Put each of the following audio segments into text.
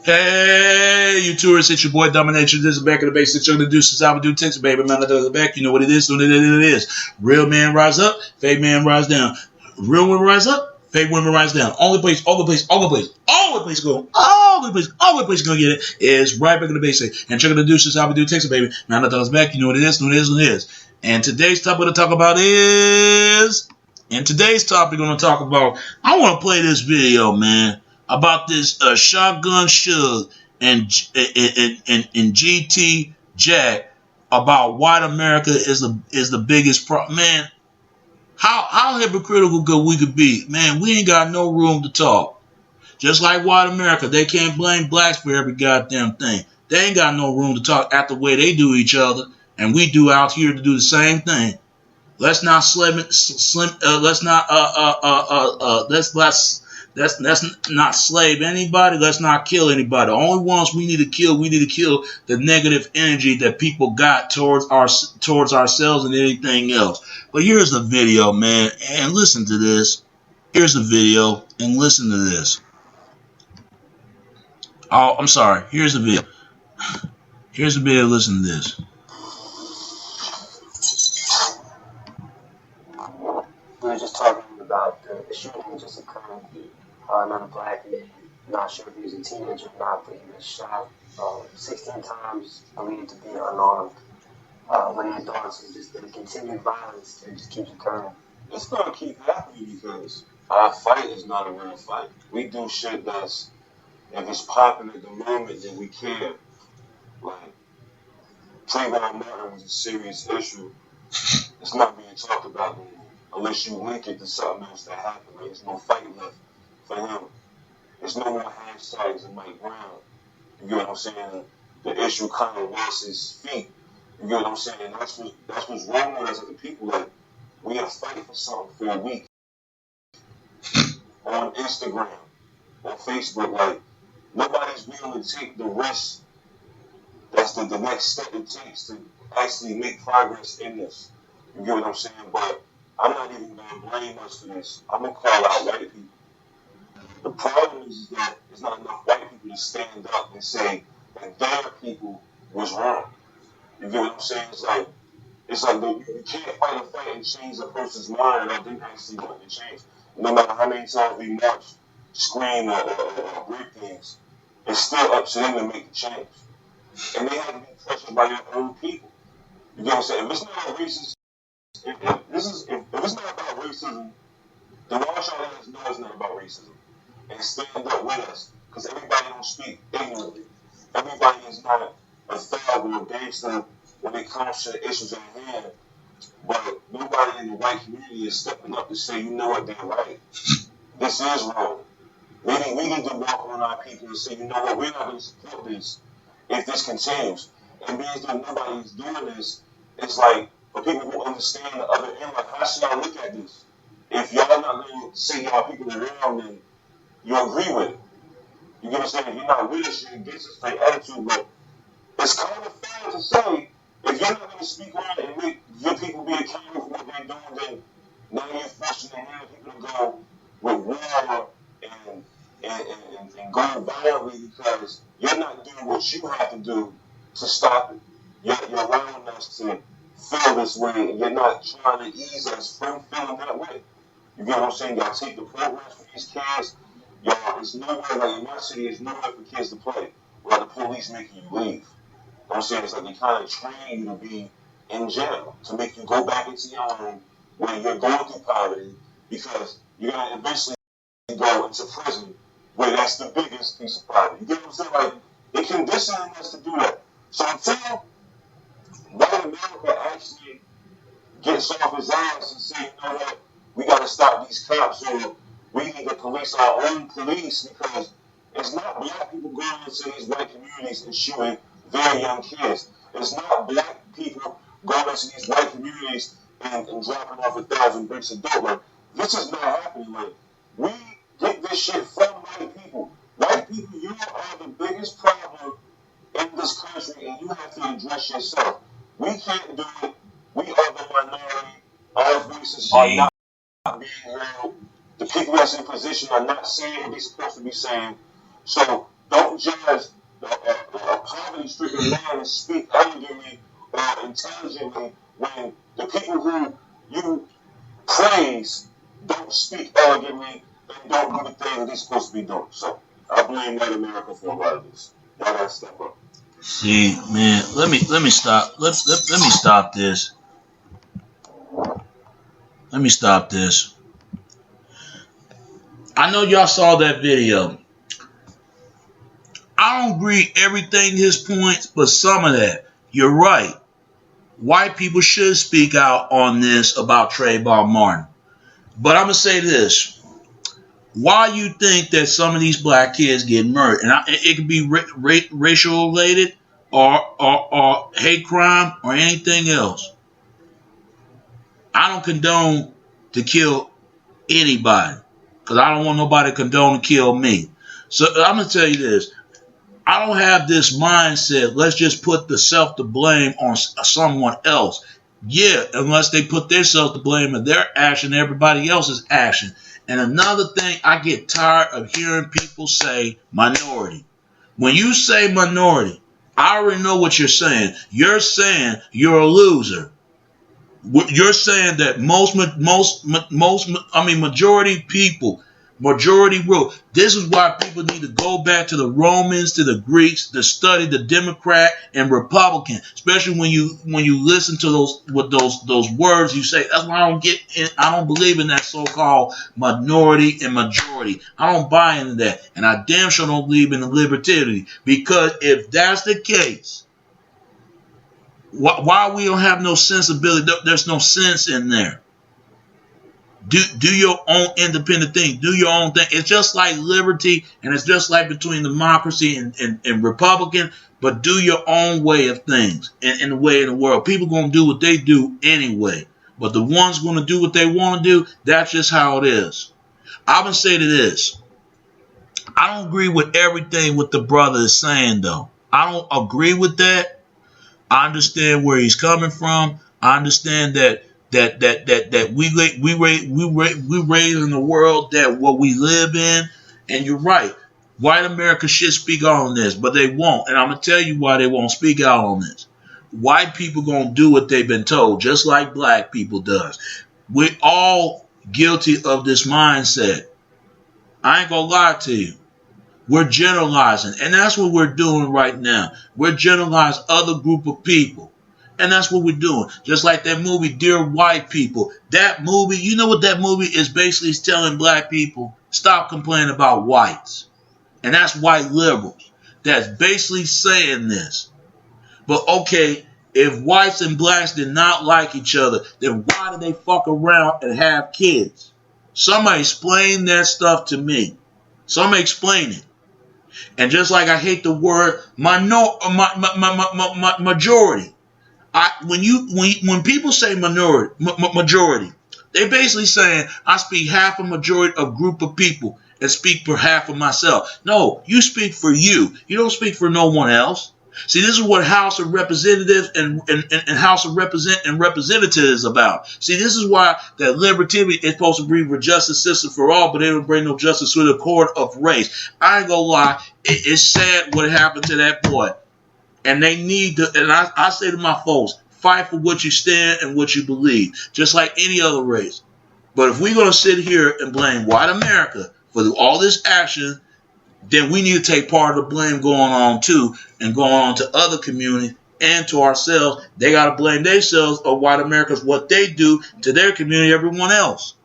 Hey, you tourists, it's your boy Domination. This is Back of the Basics. You're gonna do since I would do Texas, baby. Man, I do the back. You know what it is, what it is. Real man rise up, fake man rise down. Real women rise up, fake women rise down. Only place, all the place, all the place, all the place go, all the place gonna get it is right back in the basics. And you're gonna do since I would do Texas, baby. Man, I thought back. You know what it is, what it is, what it is. And today's topic to talk about is. In today's topic, we're gonna talk about. I want to play this video, man, about this Shotgun Suge and GT Jack about white America is the biggest problem. Man, how hypocritical could we could be? Man, we ain't got no room to talk. Just like white America, they can't blame blacks for every goddamn thing. They ain't got no room to talk after the way they do each other, and we do out here to do the same thing. Let's not let's not slave anybody. Let's not kill anybody. The only ones we need to kill the negative energy that people got towards ourselves and anything else. But here's the video, man, and listen to this. Here's the video and listen to this. Oh, I'm sorry. Here's the video. Here's the video. Listen to this. We were just talking about the shooting just occurred. Another black man, not sure if he was a teenager or not, but he was shot 16 times, believed to be unarmed. When the adults is just the continued violence, it just keeps occurring. It's gonna keep happening because our fight is not a real fight. We do shit that's, if it's popping at the moment, then we care. Like, Trayvon Martin was a serious issue. It's not being talked about anymore. Unless you link it to something else that happened. Like, there's no fight left for him. There's no more hashtags in Mike Brown. You get what I'm saying? The issue kind of lost his feet. You get what I'm saying? That's what's wrong with us as a people. Like, we are fighting for something for a week. On Instagram, on Facebook, like, nobody's willing to take the risk. That's the next step it takes to actually make progress in this. You get what I'm saying? But I'm not even going to blame us for this. I'm going to call out white people. The problem is that there's not enough white people to stand up and say that their people was wrong. You get what I'm saying? It's like you can't fight a fight and change a person's mind that didn't actually want to change. No matter how many times we march, scream, or break things, it's still up to them to make the change. And they have to be pressured by their own people. You get what I'm saying? If it's not a racist, if it's not about racism, then why should I let us know it's not about racism? And stand up with us. Because everybody don't speak ignorantly. Everybody is not a thug or a gangster when it comes to the issues at hand. But nobody in the white community is stepping up to say, you know what, they're right. This is wrong. We need to walk on our people and say, you know what, we're not going to support this if this continues. And being that nobody is doing this, it's like, for people who understand the other end, like, how should I look at this? If y'all not going to say y'all people are wrong, then you agree with it. You get what I'm saying? If you're not with us, you're against us, like attitude, but it's kind of fair to say, if you're not going to speak on it and make your people be accountable for what they're doing, then now you're forcing the hand people to go with war and go violently because you're not doing what you have to do to stop it. You're allowing us to feel this way, and you're not trying to ease us from feeling that way. You get what I'm saying? Y'all take the programs for these kids. Y'all, it's nowhere, like in my city, there's nowhere for kids to play without the police making you leave. You know what I'm saying? It's like they kind of train you to be in jail, to make you go back into your home when you're going through poverty, because you're going to eventually go into prison where that's the biggest piece of poverty. You get what I'm saying? Like, they conditioning us to do that. So until white America actually gets off his ass and say, you know what, we got to stop these cops, or we need to police our own police, because it's not black people going into these white communities and shooting very young kids. It's not black people going into these white communities and dropping off 1,000 bricks of dope. Like, this is not happening. Like, we get this shit from white people. White people, you are the biggest problem in this country, and you have to address yourself. We can't do it. We are the minority. Our voices are not being heard. The people that's in position are not saying what they're supposed to be saying. So Don't judge a poverty-stricken man and speak elegantly or intelligently when the people who you praise don't speak elegantly and don't do the things that they're supposed to be doing. So I blame white America for a lot of this. Y'all gotta step up. See, man, let me stop. Let me stop this. Let me stop this. I know y'all saw that video. I don't agree everything his points, but some of that. You're right. White people should speak out on this about Trayvon Martin. But I'm gonna say this: why you think that some of these black kids get murdered, and it could be racial related or hate crime or anything else. I don't condone to kill anybody because I don't want nobody to condone to kill me. So I'm gonna tell you this: I don't have this mindset. Let's just put the self to blame on someone else. Yeah, unless they put themselves to blame of their action, everybody else's action. And another thing, I get tired of hearing people say minority. When you say minority, I already know what you're saying. You're saying you're a loser. You're saying that majority rule. This is why people need to go back to the Romans, to the Greeks, to study the Democrat and Republican. Especially when you listen to those words, you say that's why I don't believe in that so-called minority and majority. I don't buy into that, and I damn sure don't believe in the liberty. Because if that's the case, why we don't have no sensibility? There's no sense in there. Do your own independent thing. Do your own thing. It's just like liberty, and it's just like between democracy and Republican, but do your own way of things and the way in the world. People going to do what they do anyway, but the ones going to do what they want to do, that's just how it is. I'm going to say to this. I don't agree with everything what the brother is saying, though. I don't agree with that. I understand where he's coming from. I understand that we raise in the world that what we live in, and you're right. White America should speak out on this, but they won't. And I'm gonna tell you why they won't speak out on this. White people gonna do what they've been told, just like black people does. We're all guilty of this mindset. I ain't gonna lie to you. We're generalizing, and that's what we're doing right now. We're generalizing other group of people, and that's what we're doing. Just like that movie, Dear White People. That movie, you know what that movie is basically telling black people? Stop complaining about whites. And that's white liberals. That's basically saying this. But okay, if whites and blacks did not like each other, then why did they fuck around and have kids? Somebody explain that stuff to me. Somebody explain it. And just like I hate the word majority, when people say majority, they basically saying I speak half a majority of group of people and speak for half of myself. No, you speak for you. You don't speak for no one else. See, this is what House of Representatives and House of Representatives is about. See, this is why that liberty is supposed to bring for justice system for all, but they don't bring no justice to the court of race. I ain't gonna lie, it's sad what happened to that boy. And they need to, and I say to my folks, fight for what you stand and what you believe, just like any other race. But if we're gonna sit here and blame white America for all this action, then we need to take part of the blame going on too, and going on to other communities and to ourselves. They got to blame themselves or white Americans what they do to their community, everyone else.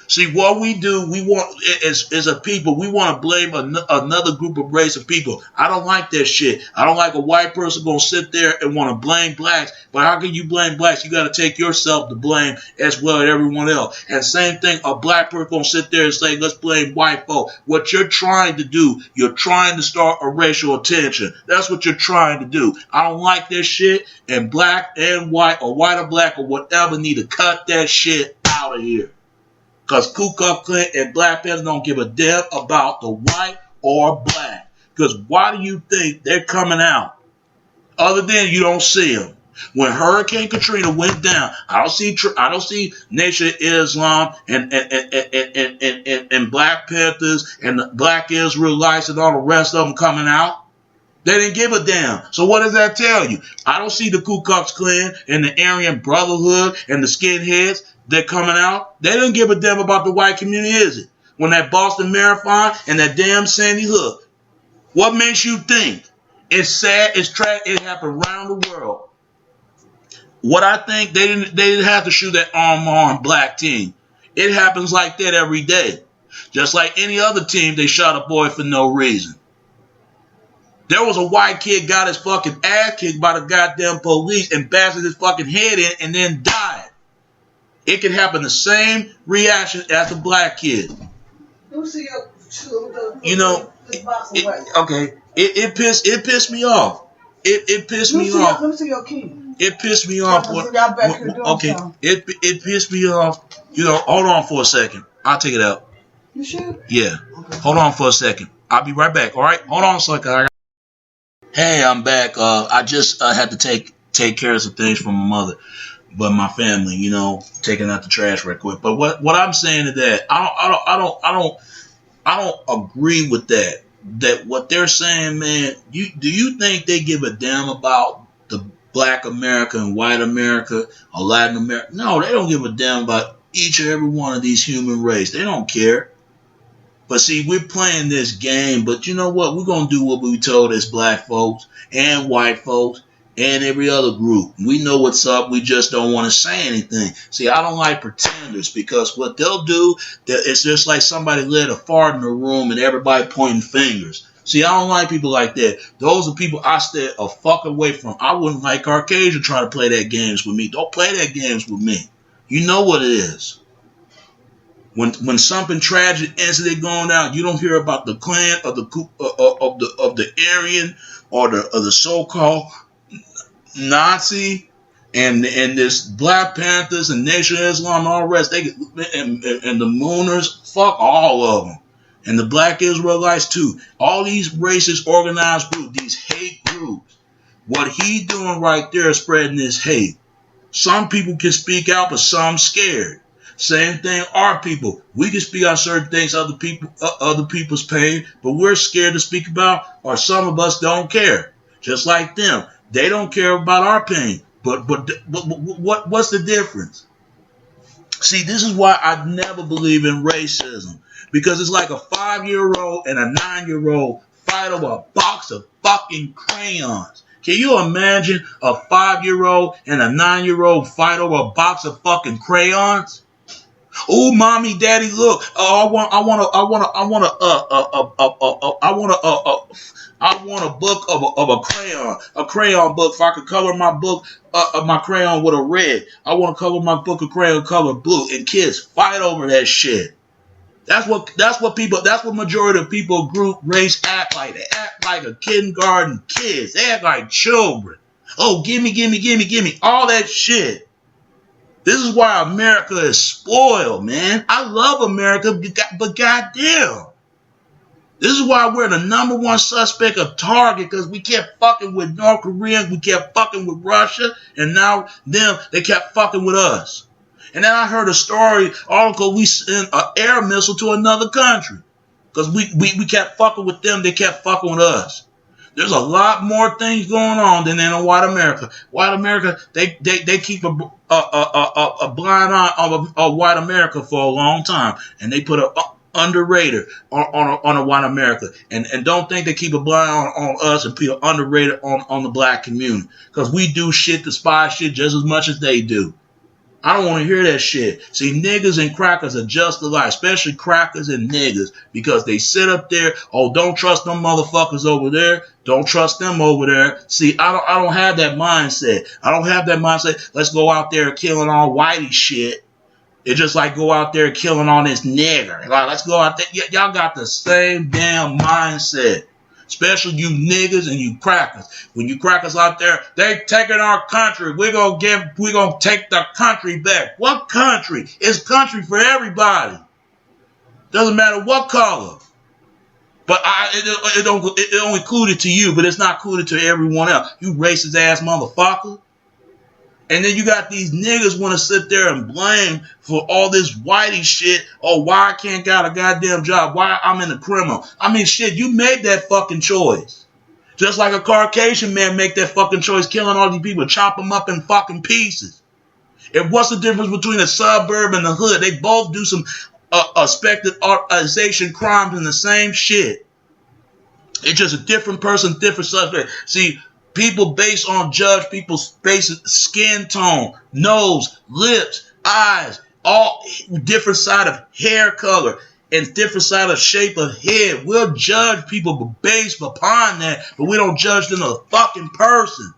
See, what we do, we want as a people, we want to blame another group of race of people. I don't like that shit. I don't like a white person going to sit there and want to blame blacks. But how can you blame blacks? You got to take yourself to blame as well as everyone else. And same thing, a black person going to sit there and say, let's blame white folk. What you're trying to do, you're trying to start a racial tension. That's what you're trying to do. I don't like that shit. And black and white or white or black or whatever need to cut that shit out of here. Because Ku Klux Klan and Black Panthers don't give a damn about the white or black. Because why do you think they're coming out? Other than you don't see them. When Hurricane Katrina went down, I don't see Nation of Islam and Black Panthers and the Black Israelites and all the rest of them coming out. They didn't give a damn. So what does that tell you? I don't see the Ku Klux Klan and the Aryan Brotherhood and the skinheads that coming out. They didn't give a damn about the white community, is it? When that Boston Marathon and that damn Sandy Hook. What makes you think? It's sad, it's tragic, it happened around the world. What I think, they didn't have to shoot that arm black team. It happens like that every day. Just like any other team, they shot a boy for no reason. There was a white kid got his fucking ass kicked by the goddamn police and bashed his fucking head in and then died. It can happen the same reaction as a black kid. You know, okay. It pissed me off. It pissed me off. Let me see your key. It pissed me off. Okay, it pissed me off. You know, hold on for a second. I'll take it out. You sure? Yeah. Okay. Hold on for a second. I'll be right back. All right. Hold on a second. Hey, I'm back. I just had to take care of some things from my mother, but my family, you know, taking out the trash right quick. But what I'm saying is that I don't agree with that. That what they're saying, man. Do you think they give a damn about the Black America and white America or Latin America? No, they don't give a damn about each and every one of these human race. They don't care. But see, we're playing this game, but you know what? We're going to do what we told as black folks and white folks and every other group. We know what's up. We just don't want to say anything. See, I don't like pretenders because what they'll do, it's just like somebody lit a fart in the room and everybody pointing fingers. See, I don't like people like that. Those are people I stay a fuck away from. I wouldn't like Caucasian try to play that games with me. Don't play that games with me. You know what it is. When something tragic incident going down, you don't hear about the Klan or the Aryan or the so-called Nazi and this Black Panthers and Nation of Islam and all the rest. And the Mooners, fuck all of them, and the Black Israelites too. All these racist organized groups, these hate groups. What he doing right there is spreading this hate. Some people can speak out, but some scared. Same thing, our people. We can speak out certain things, other people's pain, but we're scared to speak about, or some of us don't care. Just like them. They don't care about our pain. But what's the difference? See, this is why I never believe in racism. Because it's like a 5-year-old and a 9-year-old fight over a box of fucking crayons. Can you imagine a 5-year-old and a 9-year-old fight over a box of fucking crayons? Oh, mommy, daddy, look! I want a book of a crayon book. If I could color my book, my crayon with a red, I want to color my book of crayon color blue. And kids fight over that shit. That's what majority of people, group, race act like. They act like a kindergarten kids. They act like children. Oh, gimme, all that shit. This is why America is spoiled, man. I love America, but goddamn. This is why we're the number one suspect of target, because we kept fucking with North Korea, we kept fucking with Russia, and now they kept fucking with us. And then I heard a story, article, we sent an air missile to another country. Because we kept fucking with them, they kept fucking with us. There's a lot more things going on than in white America. White America, they keep a blind eye on white America for a long time, and they put a underrated on a white America, and don't think they keep a blind eye on us and put underrated on the black community, because we do shit, the spy shit just as much as they do. I don't want to hear that shit. See, niggas and crackers are just alike, especially crackers and niggas, because they sit up there, oh, don't trust them motherfuckers over there. Don't trust them over there. See, I don't have that mindset. I don't have that mindset. Let's go out there killing all whitey shit. It's just like go out there killing on this nigger. Like, let's go out there. Y'all got the same damn mindset. Especially you niggas and you crackers. When you crackers out there, they taking our country. We're gonna take the country back. What country? It's country for everybody. Doesn't matter what color. But it don't include it to you, but it's not included to everyone else. You racist ass motherfucker. And then you got these niggas want to sit there and blame for all this whitey shit. Oh, why I can't got a goddamn job? Why I'm in a criminal? I mean, shit, you made that fucking choice. Just like a Caucasian man make that fucking choice, killing all these people, chop them up in fucking pieces. And what's the difference between a suburb and the hood? They both do some expected crimes and the same shit. It's just a different person, different subject. See, people based on judge people's basic skin tone, nose, lips, eyes, all different side of hair color and different side of shape of head. We'll judge people based upon that, but we don't judge them as a fucking person.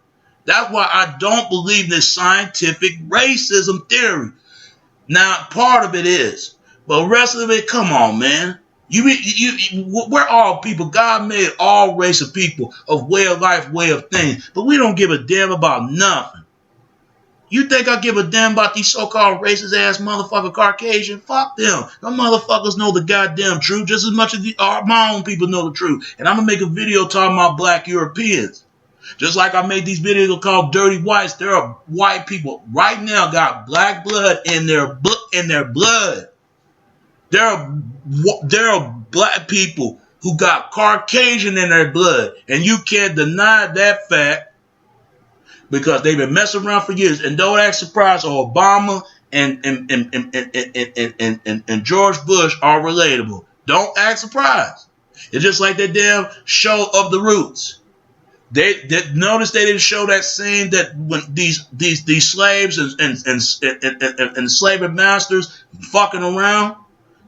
That's why I don't believe in this scientific racism theory. Now, part of it is, but the rest of it, come on, man. We're all people. God made all race of people, of way of life, way of things. But we don't give a damn about nothing. You think I give a damn about these so-called racist ass motherfucker Caucasian? Fuck them. Them motherfuckers know the goddamn truth just as much as my own people know the truth. And I'm going to make a video talking about black Europeans. Just like I made these videos called Dirty Whites. There are white people right now got black blood in their blood. There are black people who got Caucasian in their blood, and you can't deny that fact because they've been messing around for years. And don't act surprised, Obama and George Bush are relatable. Don't act surprised. It's just like that damn show of The Roots. They notice they didn't show that scene that when these slaves and slave masters fucking around.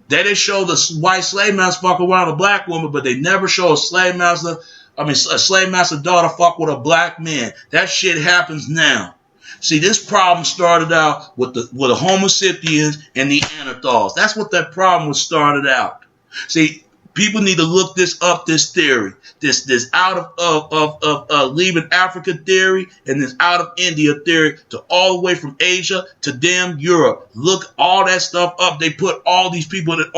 They didn't show the white slave master fuck around a black woman, but they never show a slave master daughter fuck with a black man. That shit happens now. See, this problem started out with the Homo sapiens and the Neanderthals. That's what that problem was started out. See, people need to look this up, this theory. This out of leaving Africa theory and this out of India theory to all the way from Asia to damn Europe. Look all that stuff up. They put all these people that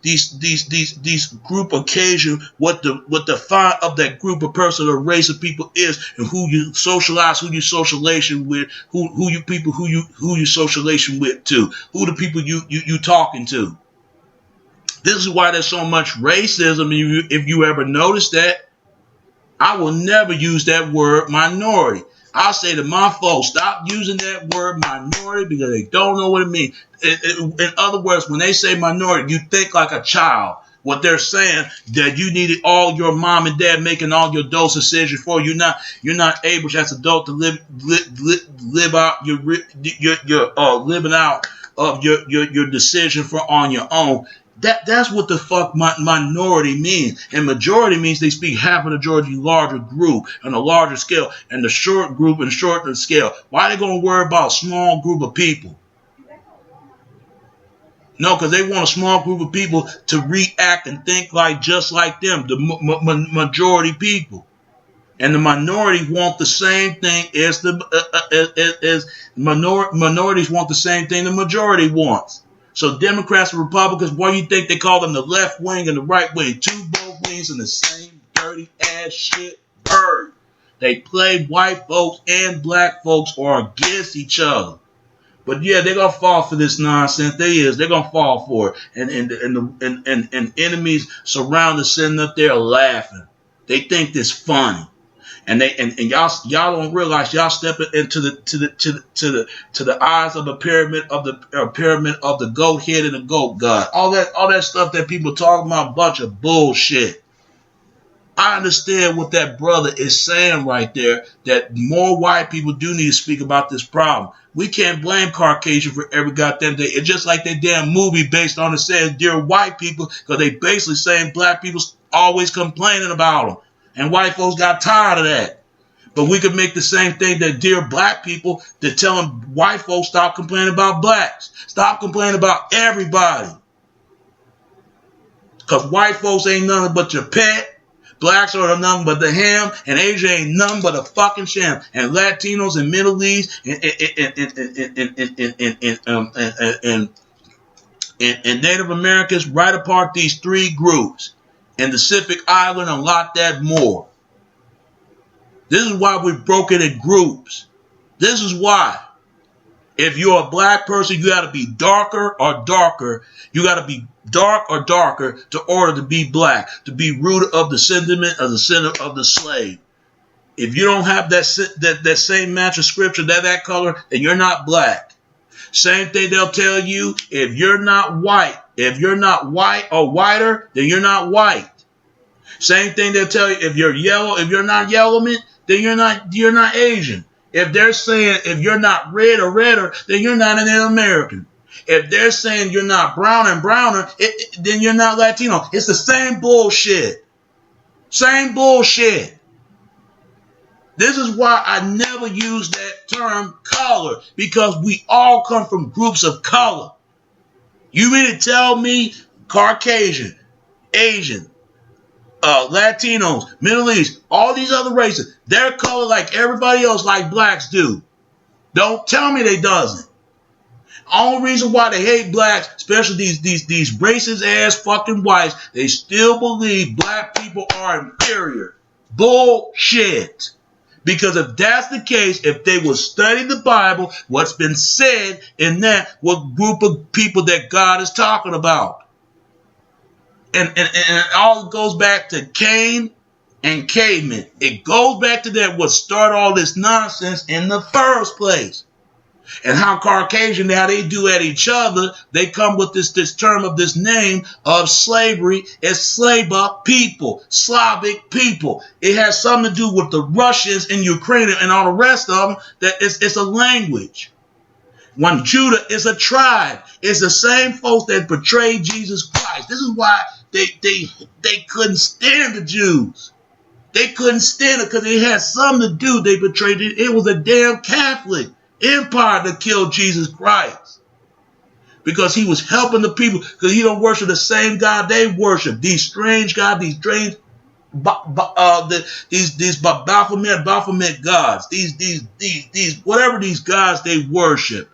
these group occasion what the fine of that group of person or race of people is and who you socialize, who you socialization with, who you socialization with too, who the people you talking to. This is why there's so much racism. If you ever notice that, I will never use that word minority. I'll say to my folks, stop using that word minority because they don't know what it means. In other words, when they say minority, you think like a child. What they're saying that you needed all your mom and dad making all your adult decisions for you. You're not able as an adult to live out your living out of your decision for on your own. That's what the fuck minority means. And majority means they speak half of the majority larger group on a larger scale and the short group and shorter scale. Why are they going to worry about a small group of people? No, because they want a small group of people to react and think like just like them, the majority people. And the minority want the same thing as minorities want the same thing the majority wants. So Democrats and Republicans, why do you think they call them the left wing and the right wing? Both wings in the same dirty ass shit bird. They play white folks and black folks are against each other. But yeah, they're gonna fall for this nonsense. They're gonna fall for it. And enemies surround us sitting up there laughing. They think this funny. And y'all don't realize y'all stepping into the eyes of the pyramid of the goat head and the goat god. All that stuff that people talking about, bunch of bullshit. I understand what that brother is saying right there, that more white people do need to speak about this problem. We can't blame Caucasian for every goddamn day. It's just like that damn movie based on it says dear white people, because they basically saying black people always complaining about them. And white folks got tired of that. But we could make the same thing that dear black people that telling white folks stop complaining about blacks. Stop complaining about everybody. Because white folks ain't nothing but your pet. Blacks are nothing but the ham. And Asia ain't nothing but a fucking sham. And Latinos and Middle East and Native Americans right apart these three groups. And the Pacific Island and a lot that more. This is why we broke it in groups. This is why. If you're a black person, you got to be darker or darker. You got to be dark or darker to order to be black, to be rooted of the sentiment of the center of the slave. If you don't have that same match of scripture, that color, then you're not black. Same thing they'll tell you, if you're not white or whiter, then you're not white. Same thing they'll tell you, if you're yellow, if you're not yellow, then you're not Asian. If they're saying if you're not red or redder, then you're not an American. If they're saying you're not brown and browner, then you're not Latino. It's the same bullshit. Same bullshit. This is why I never use that term color, because we all come from groups of color. You mean to tell me Caucasian, Asian, Latinos, Middle East, all these other races, they're colored like everybody else, like blacks do. Don't tell me they doesn't. Only reason why they hate blacks, especially these racist ass fucking whites, they still believe black people are inferior. Bullshit. Because if that's the case, if they will study the Bible, what's been said in that, what group of people that God is talking about. And it all goes back to Cain and cavemen. It goes back to that, what started all this nonsense in the first place. And how Caucasian, how they do at each other, they come with this term of this name of slavery as Slava people, Slavic people. It has something to do with the Russians and Ukraine and all the rest of them. That it's a language. When Judah is a tribe, it's the same folks that betrayed Jesus Christ. This is why they couldn't stand the Jews. They couldn't stand it because it had something to do. They betrayed it. It was a damn Catholic empire that killed Jesus Christ, because he was helping the people, because he don't worship the same God they worship. These strange gods, these strange these Baphomet gods, these whatever these gods they worship,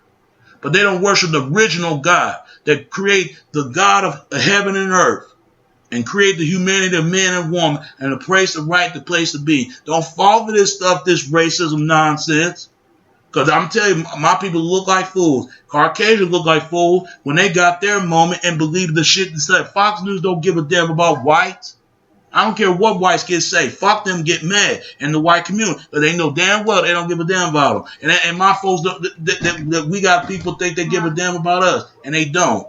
but they don't worship the original God that create the God of heaven and earth and create the humanity of man and woman and the place of right, the place to be. Don't fall for this stuff, this racism nonsense. Because I'm telling you, my people look like fools. Caucasians look like fools when they got their moment and believe the shit that said. Fox News don't give a damn about whites. I don't care what whites get say. Fuck them, get mad in the white community. Because they know damn well they don't give a damn about them. And my folks, we got people think they give a damn about us. And they don't.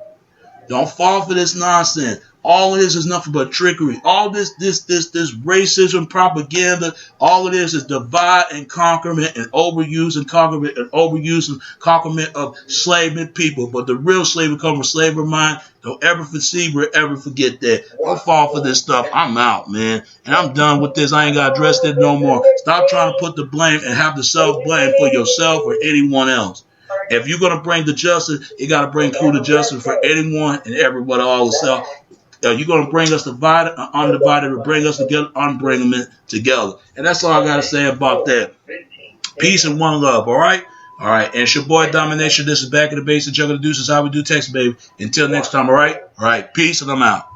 Don't fall for this nonsense. All it is nothing but trickery. All this racism propaganda, all it is divide and conquerment and overuse and conquerment and overuse and conquerment of enslavement people. But the real slavery comes from slavery mind. Don't ever foresee or ever forget that. Don't fall for this stuff. I'm out, man. And I'm done with this. I ain't got to address it no more. Stop trying to put the blame and have the self-blame for yourself or anyone else. If you're going to bring the justice, you got to bring true the justice for anyone and everybody all itself. You're going to bring us divided and undivided, or bring us together, unbring them together. And that's all I got to say about that. Peace and one love, all right? All right, and it's your boy Domination. This is Back in the Base. The Juggle the Deuces. How we do Texas, baby. Until next time, all right? All right, peace, and I'm out.